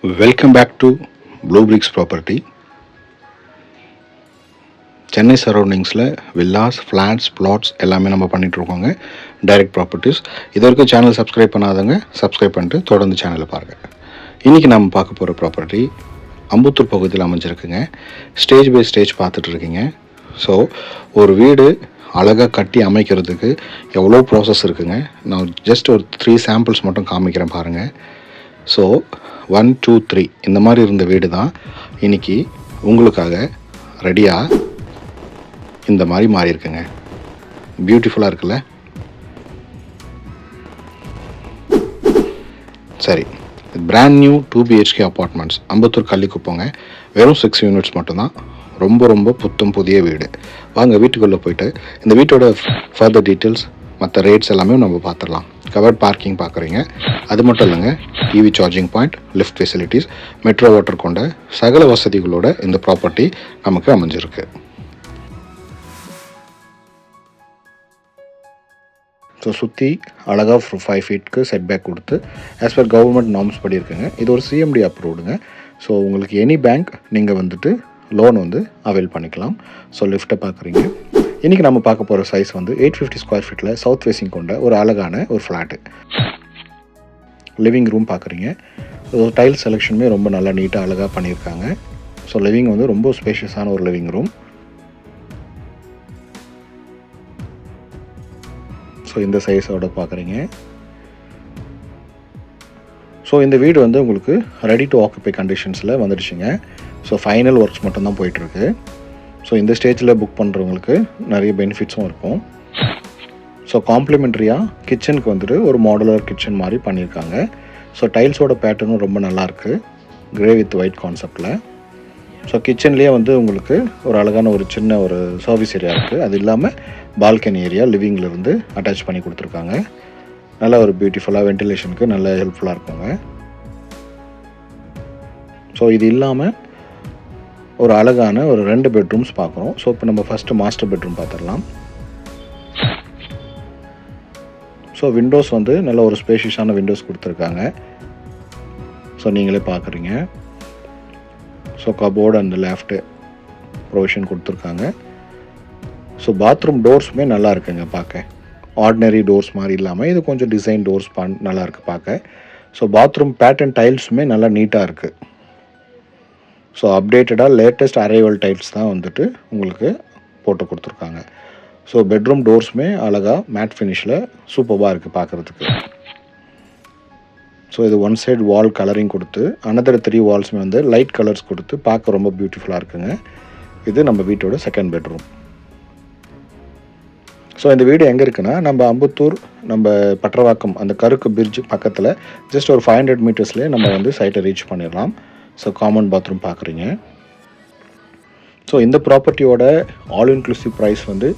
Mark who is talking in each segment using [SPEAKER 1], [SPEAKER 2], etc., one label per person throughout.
[SPEAKER 1] Welcome back to Blue Bricks Property. Chennai சரௌண்டிங்ஸில் villas, flats, plots எல்லாமே நம்ம பண்ணிகிட்ருக்கோங்க. Direct properties. இது வரைக்கும் சேனல் சப்ஸ்கிரைப் பண்ணாதவங்க சப்ஸ்கிரைப் பண்ணிட்டு தொடர்ந்து சேனலை பாருங்கள். இன்றைக்கி நம்ம பார்க்க போகிற ப்ராப்பர்ட்டி அம்புத்தூர் பகுதியில் அமைஞ்சிருக்குங்க. ஸ்டேஜ் பை ஸ்டேஜ் பார்த்துட்ருக்கீங்க. ஸோ ஒரு வீடு அழகாக கட்டி அமைக்கிறதுக்கு எவ்வளோ ப்ராசஸ் இருக்குங்க. நான் ஜஸ்ட் ஒரு 3 சாம்பிள்ஸ் மட்டும் காமிக்கிறேன் பாருங்கள். ஸோ 1, 2, 3 இந்த மாதிரி இருந்த வீடு தான் இன்றைக்கி உங்களுக்காக ரெடியாக இந்த மாதிரி மாறி இருக்குங்க. பியூட்டிஃபுல்லாக இருக்குல்ல? சரி, brand new 2 BHK apartments Ambattur கள்ளிக்குப்போங்க. வெறும் 6 யூனிட்ஸ் மட்டும்தான். ரொம்ப ரொம்ப புத்தம் புதிய வீடு. வாங்க வீட்டுக்குள்ளே போயிட்டு இந்த வீட்டோட ஃபர்தர் டீட்டெயில்ஸ், மற்ற ரேட்ஸ் எல்லாமே நம்ம பார்த்துடலாம். கவர்ட் பார்க்கிங் பார்க்குறீங்க. அது மட்டும் இல்லைங்க, EV charging point, lift facilities, metro water கொண்ட சகல வசதிகளோட இந்த ப்ராப்பர்ட்டி நமக்கு அமைஞ்சிருக்கு. ஸோ சுற்றி அழகாக 5 ஃபீட்க்கு செட்பேக் கொடுத்து ஆஸ் பர் கவர்மெண்ட் நார்ம்ஸ் படி இருக்குங்க. இது ஒரு CMD அப்ரூவ்டுங்க. ஸோ உங்களுக்கு எனி பேங்க் நீங்கள் வந்துட்டு லோன் வந்து அவைல் பண்ணிக்கலாம். ஸோ லிஃப்ட்டை பார்க்குறீங்க. இன்றைக்கி நம்ம பார்க்க போகிற சைஸ் வந்து 850 ஸ்கொயர் ஃபீட்டில் சவுத் ஃபேஸிங் கொண்ட ஒரு அழகான ஒரு ஃப்ளாட்டு. லிவிங் ரூம் பார்க்குறீங்க. டைல் செலெக்ஷனுமே ரொம்ப நல்லா நீட்டாக அழகாக பண்ணியிருக்காங்க. ஸோ லிவிங் வந்து ரொம்ப ஸ்பேஷியஸான ஒரு லிவிங் ரூம். ஸோ இந்த சைஸோட பார்க்குறீங்க. ஸோ இந்த வீடு வந்து உங்களுக்கு ரெடி டு ஆக்குபை கண்டிஷன்ஸில் வந்துடுச்சுங்க. ஸோ ஃபைனல் ஒர்க்ஸ் மட்டும்தான் போயிட்டுருக்கு. ஸோ இந்த ஸ்டேஜில் புக் பண்ணுறவங்களுக்கு நிறைய பெனிஃபிட்ஸும் இருக்கும். ஸோ காம்ப்ளிமெண்ட்ரியாக கிச்சனுக்கு வந்துட்டு ஒரு மாடுலர் கிச்சன் மாதிரி பண்ணியிருக்காங்க. ஸோ டைல்ஸோட பேட்டர்னும் ரொம்ப நல்லாயிருக்கு, கிரே வித் ஒயிட் கான்செப்டில். ஸோ கிச்சன்லேயே வந்து உங்களுக்கு ஒரு அழகான ஒரு சின்ன ஒரு சர்வீஸ் ஏரியா இருக்குது. அது இல்லாமல் பால்கனி ஏரியா லிவிங்லேருந்து அட்டாச் பண்ணி கொடுத்துருக்காங்க. நல்ல ஒரு பியூட்டிஃபுல்லாக வென்டிலேஷனுக்கு நல்ல ஹெல்ப்ஃபுல்லாக இருக்குங்க. ஸோ இது இல்லாமல் ஒரு அழகான ஒரு 2 பெட்ரூம்ஸ் பார்க்குறோம். ஸோ இப்போ நம்ம ஃபஸ்ட்டு மாஸ்டர் பெட்ரூம் பார்த்துடலாம். ஸோ விண்டோஸ் வந்து நல்ல ஒரு ஸ்பேஷியஸான விண்டோஸ் கொடுத்துருக்காங்க. ஸோ நீங்களே பார்க்குறீங்க. ஸோ கபோர்டு அந்த லெஃப்ட்டு ப்ரொவிஷன் கொடுத்துருக்காங்க. ஸோ பாத்ரூம் டோர்ஸுமே நல்லா இருக்குங்க பார்க்க. ஆர்டினரி டோர்ஸ் மாதிரி இல்லாமல் இது கொஞ்சம் டிசைன் டோர்ஸ் நல்லா இருக்குது பார்க்க. ஸோ பாத்ரூம் பேட்டர்ன் டைல்ஸுமே நல்லா நீட்டாக இருக்குது. ஸோ அப்டேட்டடாக லேட்டஸ்ட் அரைவல் டைல்ஸ் தான் வந்துட்டு உங்களுக்கு போட்டு கொடுத்துருக்காங்க. ஸோ பெட்ரூம் டோர்ஸுமே அழகாக மேட் ஃபினிஷில் சூப்பராக இருக்குது பார்க்குறதுக்கு. ஸோ இது ஒன் சைடு வால் கலரிங் கொடுத்து அனதர் 3 வால்ஸுமே வந்து லைட் கலர்ஸ் கொடுத்து பார்க்க ரொம்ப பியூட்டிஃபுல்லாக இருக்குங்க. இது நம்ம வீட்டோட செகண்ட் பெட்ரூம். ஸோ இந்த வீடு எங்கே இருக்குன்னா நம்ம அம்பத்தூர் நம்ம பட்டரவாக்கம் அந்த கருக்கு பிரிட்ஜ் பக்கத்தில் ஜஸ்ட் ஒரு 500 மீட்டர்ஸ்லேயே நம்ம வந்து சைட்டை ரீச் பண்ணிடலாம். ஸோ காமன் பாத்ரூம் பார்க்குறீங்க. ஸோ இந்த ப்ராப்பர்ட்டியோட ஆல் இன்க்ளூசிவ் ப்ரைஸ் வந்து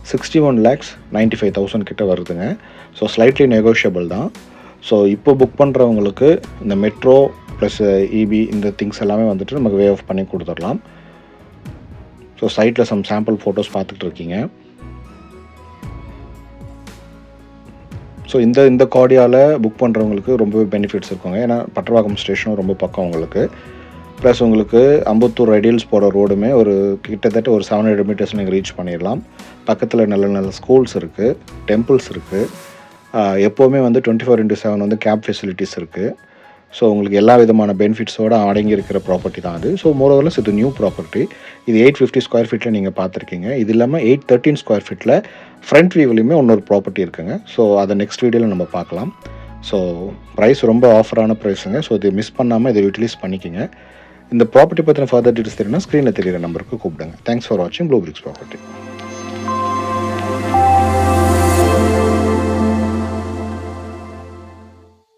[SPEAKER 1] 61,95,000 கிட்ட வருதுங்க. ஸோ ஸ்லைட்லி நெகோஷியபிள் தான். ஸோ இப்போ புக் பண்ணுறவங்களுக்கு இந்த மெட்ரோ ப்ளஸ் EB இந்த திங்ஸ் எல்லாமே வந்துட்டு நமக்கு வே ஆஃப் பண்ணி கொடுத்துடலாம். ஸோ சைட்டில் சம் சாம்பிள் ஃபோட்டோஸ் பார்த்துட்டு இருக்கீங்க. ஸோ இந்த கார்டியாவில் புக் பண்ணுறவங்களுக்கு ரொம்பவே பெனிஃபிட்ஸ் இருக்குங்க. ஏன்னா பட்டரவாக்கம் ஸ்டேஷனும் ரொம்ப பக்கம் உங்களுக்கு. ப்ளஸ் உங்களுக்கு அம்பத்தூர் ரெடில்ஸ் போகிற ரோடுமே ஒரு கிட்டத்தட்ட ஒரு 700 மீட்டர்ஸ் நீங்கள் ரீச் பண்ணிடலாம். பக்கத்தில் நல்ல நல்ல ஸ்கூல்ஸ் இருக்குது, டெம்பிள்ஸ் இருக்குது. எப்போவுமே வந்து 24/7 வந்து கேப் ஃபெசிலிட்டிஸ் இருக்குது. ஸோ உங்களுக்கு எல்லா விதமான பெனிஃபிட்ஸோடு அடங்கி இருக்கிற ப்ராப்பர்ட்டி தான் அது. ஸோ மோரோவர்லெஸ் இது நியூ ப்ராப்பர்ட்டி. இது 850 ஸ்கொயர் ஃபீட்டில் நீங்கள் பார்த்துருக்கீங்க. இது இல்லாமல் 813 ஸ்கொயர் ஃபீட்டில் ஃப்ரண்ட் வியூவிலையுமே இன்னொரு ப்ராப்பர்ட்டி இருக்குங்க. ஸோ அதை நெக்ஸ்ட் வீடியோவில் நம்ம பார்க்கலாம். ஸோ ப்ரைஸ் ரொம்ப ஆஃபரான ப்ரைஸுங்க. ஸோ இது மிஸ் பண்ணாமல் இதை யூட்டிலைஸ் பண்ணிக்கோங்க. இந்த ப்ராப்பர்ட்டி பற்றின ஃபர்தர் டீட்டெயில்ஸ் தெரியும்னா ஸ்க்ரீனில் தெரியிற நம்பருக்கு கூப்பிடுங்க. தேங்க்ஸ் ஃபார் வாட்சிங் ப்ளூ பிரிக்ஸ் ப்ராப்பர்ட்டி.